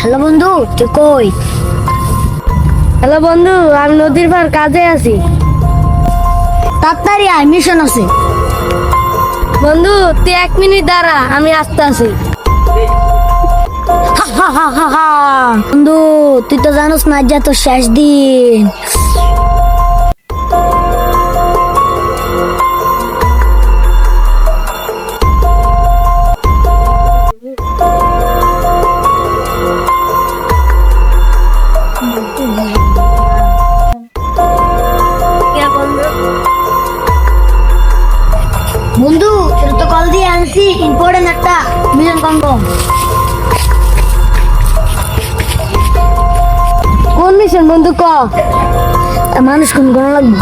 Hello বন্ধু, তুই কই? হ্যালো বন্ধু, আমি নদীর পার কাজে আছি। তাড়াতাড়ি আয়, মিশন আছে। বন্ধু তুই 1 মিনিট দাঁড়া, আমি আসতে আছি। বন্ধু তুই তো জানোস না, আজ তো শেষ দিন। বন্ধু তোর তো কল দিয়ে আনছি, ইম্পর্টেন্ট একটা মিশন কনফার্ম। কোন মিশন বন্ধু ক? মানুষ খুন করা লাগবে।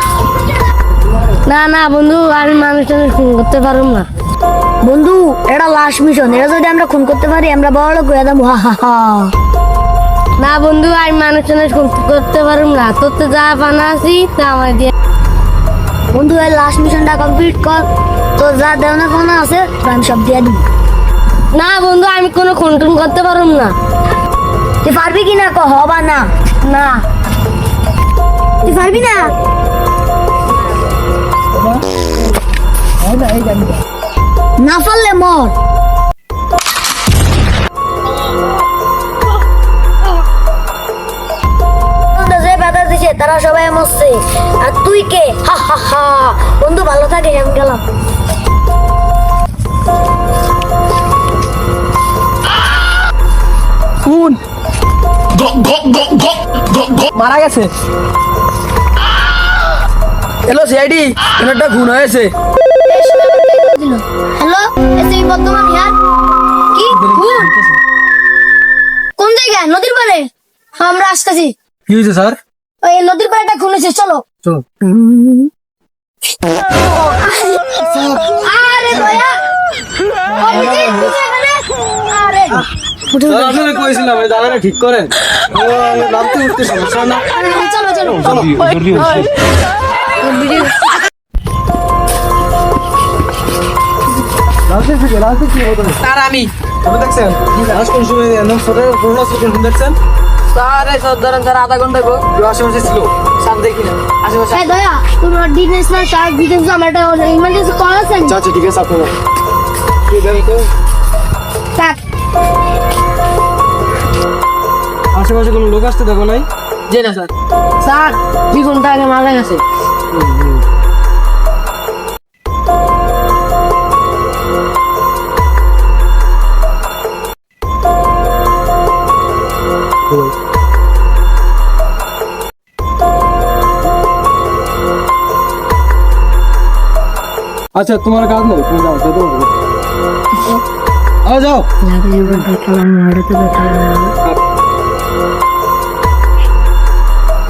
না না বন্ধু, আমি মানুষজনের খুন করতে পারবো না। বন্ধু এটা লাস্ট মিশন, এটা যদি আমরা খুন করতে পারি আমরা বড় লোক হয়ে যাবো। হা হা হা। না বন্ধু, আমি মানুষজনের খুন করতে পারবো না। তোর তো যা পানা আছি তা আমার দিয়ে। বন্ধু এই লাস্ট মিশনটা কমপ্লিট কর, তোর যা দেওয়ার কোনো আছে আমি সব দিয়ে দিবি। না বন্ধু, আমি কোনো খুন টুন করতে পারবো না। তুই পারবি কি না, হবা না? না তুই পারবি না? না পারলে মর। যে বাধা দিছে তারা সবাই মরছে, আর তুই কে? হা হা হা। বন্ধু ভালো থাকে, আমি গেলাম। খুন মারা গেছে। হ্যালো সিআইডি, একটা খুন হয়েছে। হ্যালো, এসে বর্তমান ইয়ার কি খুন? কোন জায়গায়? নদীর পাড়ে? হ্যাঁ, আমরা আসতেছি। কি হয়েছে স্যার? ওই নদীর পাড়েটা খুন হয়েছে, চলো। চলো। আরে দয়া, আরে স্যার আপনাকে কইছিলাম এই জায়গাটা ঠিক করেন। নামতে উঠতে সমস্যা না। চলো চলো। স্যার আমি দেখছেন লাস্ট কোন সময় দেখছেন স্যার? এই সব ধরেন স্যার আধা ঘন্টা আশেপাশে ছিল, স্যার দেখি না আশেপাশে। এই দয়া, তোমার ডিটেইলস না স্যার, ডিটেইলস আমার একটা ইমার্জেন্সি কল আছে। আচ্ছা ঠিক আছে আপনারা কি দেন তো স্যার আশেপাশে কোনো লোক আসতে দেখো নাই? জি না স্যার। স্যার 2 ঘন্টা আগে মারা গেছে। আচ্ছা তোমার কাজ নেই, তুমি যাও যেতে পারবে। যাও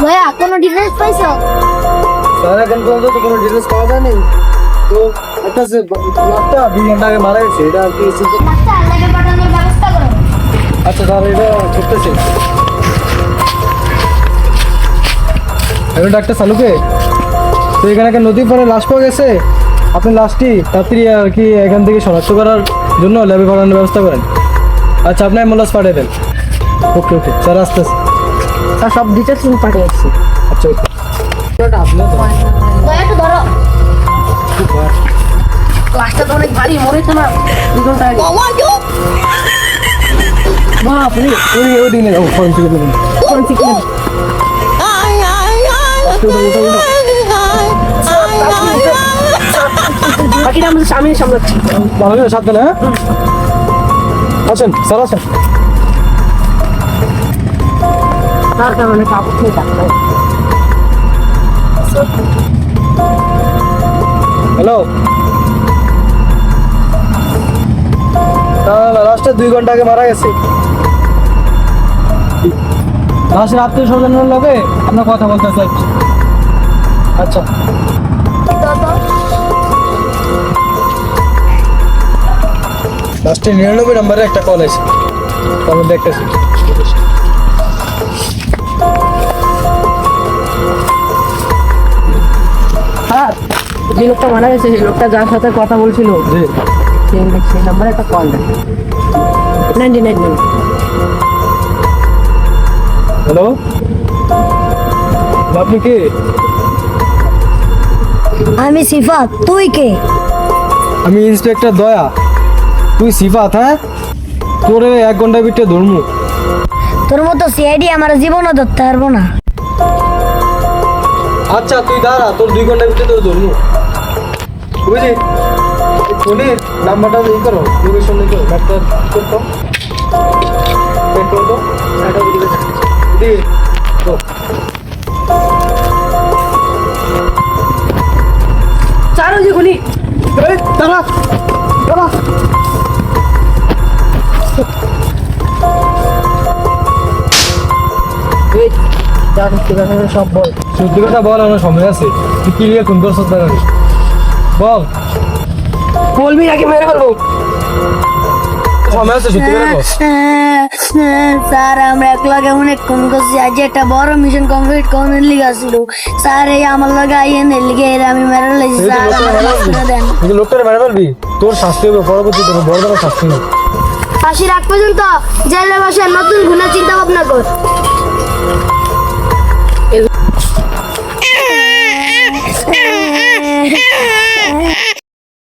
দয়া, কোনো ডিটেইলস পাইছো? স্যার এখন পর্যন্ত তো কোনো ডিটেলস পাওয়া যায়নি। তো একটা সে লোকটা 2 ঘন্টা আগে মারা গেছে, এটা কি? ডাক্তার লাগে পাঠানোর ব্যবস্থা করো। আচ্ছা স্যার এটা করতেছি। ডাক্তার চালুকে তো এখানে একটা নদীর পাড়ে লাশ পাওয়া গেছে। আপনি লাশটি তাড়াতাড়ি আর কি এখান থেকে শনাক্ত করার জন্য ল্যাবে পাঠানোর ব্যবস্থা করেন। আচ্ছা আপনি অ্যাম্বুলেন্স পাঠিয়ে দেন। ওকে ওকে স্যার আসতেছে। স্যার সব ডিটেলস পাঠিয়েছি। আচ্ছা ওকে দয়া একটু ধরো। লাশটা তো অনেক ভারী, মরেছে না 2 ঘন্টা আগে। আপনি ওই দিনে ফোন থেকে দেবেন। বাকিটা আমি সামলাচ্ছি। ভালো করে সাবধানে, হ্যাঁ? আসেন স্যার আসেন। তার কারণে কাপড় খেয়ে থাকবে। হ্যালো, লাস্টে 2 ঘন্টা আগে মারা গেছে। লাস্টের আত্মীয় স্বজনের লগে আমরা কথা বলতে চাইছি। আচ্ছা লাস্টে 99 নম্বরে একটা কল আছে, আমি দেখতেছি। স্যার যে লোকটা মারা গেছে, সেই লোকটা যার সাথে কথা বলছিল সেই নাম্বারে একটা কল দেয়। 99 হ্যালো, আপনি কে? আমি সিফাত, তুই কে? আমি ইন্সপেক্টর দয়া। তুই সিফাত? হ্যাঁ, তোরে 1 ঘন্টার ভিতরে ধরমু। তোর মতো সিআইডি আমার জীবনও ধরতে পারবো না। আচ্ছা তুই দাঁড়া, তোর 2 ঘন্টার ভিতরে তোর ধরমু, বুঝলি? ফোনের নাম্বারটা ই করো, লোকেশন লিখো, ম্যাপটা করতো চেক করো তো, এটা দিকে তো চারো যে গুলি এই দাঁড়া দাঁড়া। এই যা সব বল। সত্যি কথা বল, আমার সময় আছে। তুই কি নিয়ে ফোন করছিস না? বল, বলবি নাকি মেরে ফেলবো? সময় আছে, সত্যি করে বল। স্যার আমরা একলাগে অনেক কম করছি, আজ একটা বড় মিশন কমপ্লিট করার লিগে আসছিল। স্যার এই আমার লগে আইয়েন এর লিগে এর আমি মেরে লাইছি। এই যে স্যার লোকটা আমার মেরে মাফ করে দেন। ফেলবি, এই যে লোকটারে মেরে ফেলবি, তোর শাস্তি হবে পরবর্তী, তোর বড় বড় শাস্তি হবে। ফাঁসির আগ পর্যন্ত জেলে বসে নতুন গুণা চিন্তা ভাবনা কর।